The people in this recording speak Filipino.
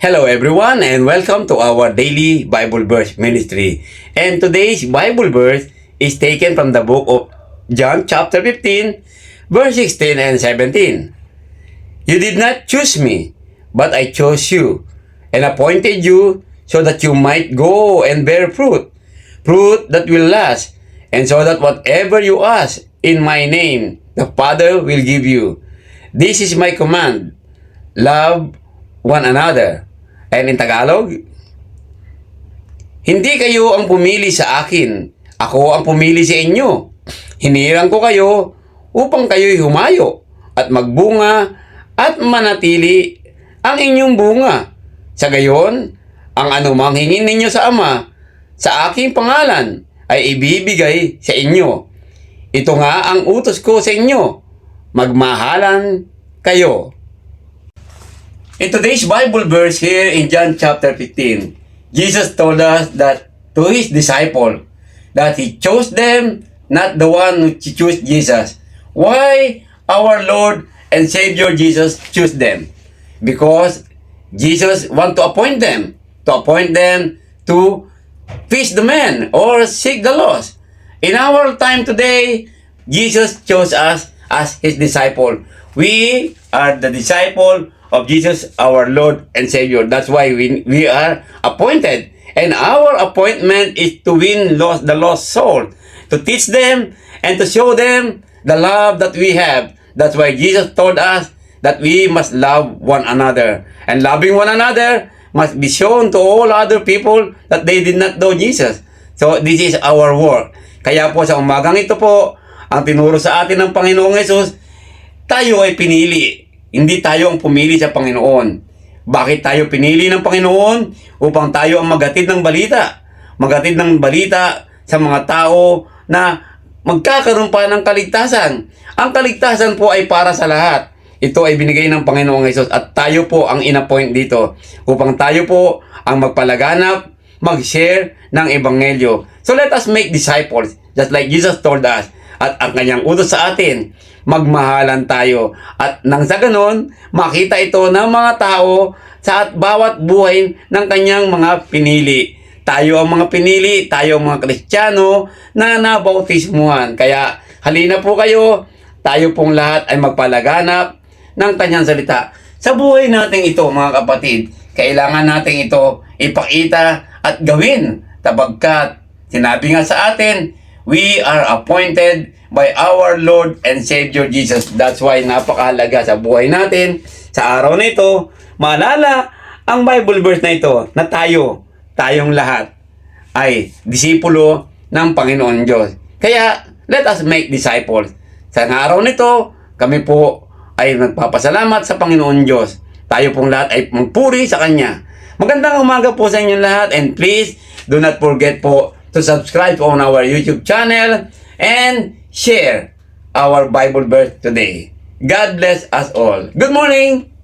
Hello everyone and welcome to our daily Bible verse ministry. And today's Bible verse is taken from the book of John chapter 15 verse 16 and 17. You did not choose me, but I chose you and appointed you so that you might go and bear fruit, fruit that will last, and so that whatever you ask in my name, the Father will give you. This is my command, love one another. And in Tagalog, hindi kayo ang pumili sa akin, ako ang pumili sa inyo. Hinirang ko kayo upang kayo'y humayo at magbunga at manatili ang inyong bunga. Sa gayon, ang anumang hingin ninyo sa Ama, sa aking pangalan, ay ibibigay sa inyo. Ito nga ang utos ko sa inyo, magmahalan kayo. In today's Bible verse here in John chapter 15, Jesus told us that to His disciple that He chose them, not the one who chose Jesus. Why our Lord and Savior Jesus chose them? Because Jesus want to appoint them to feast the men or seek the lost. In our time today, Jesus chose us as His disciple. We are the disciple of Jesus, our Lord and Savior. That's why we are appointed. And our appointment is to win the lost soul, to teach them and to show them the love that we have. That's why Jesus told us that we must love one another. And loving one another must be shown to all other people that they did not know Jesus. So this is our work. Kaya po sa umagang ito po, ang tinuro sa atin ng Panginoong Yesus, tayo ay pinili. Hindi tayo ang pumili sa Panginoon. Bakit tayo pinili ng Panginoon? Upang tayo ang maghatid ng balita. Maghatid ng balita sa mga tao na magkakaroon pa ng kaligtasan. Ang kaligtasan po ay para sa lahat. Ito ay binigay ng Panginoong Hesus at tayo po ang inappoint dito. Upang tayo po ang magpalaganap, mag-share ng Ebanghelyo. So let us make disciples just like Jesus told us. At ang kanyang utos sa atin, magmahalan tayo. At nang sa ganon, makita ito ng mga tao sa bawat buhay ng kanyang mga pinili. Tayo ang mga pinili, tayo ang mga Kristiyano na nabautismuhan. Kaya halina po kayo, tayo pong lahat ay magpalaganap ng kanyang salita. Sa buhay natin ito mga kapatid, kailangan natin ito ipakita at gawin. Tabagkat sinabi nga sa atin, we are appointed by our Lord and Savior Jesus. That's why napakahalaga sa buhay natin. Sa araw na ito, maalala ang Bible verse na ito na tayong lahat ay disipulo ng Panginoon Diyos. Kaya, let us make disciples. Sa araw nito, kami po ay nagpapasalamat sa Panginoon Diyos. Tayo pong lahat ay magpuri sa Kanya. Magandang umaga po sa inyong lahat and please do not forget po to subscribe on our YouTube channel and share our Bible verse today. God bless us all. Good morning!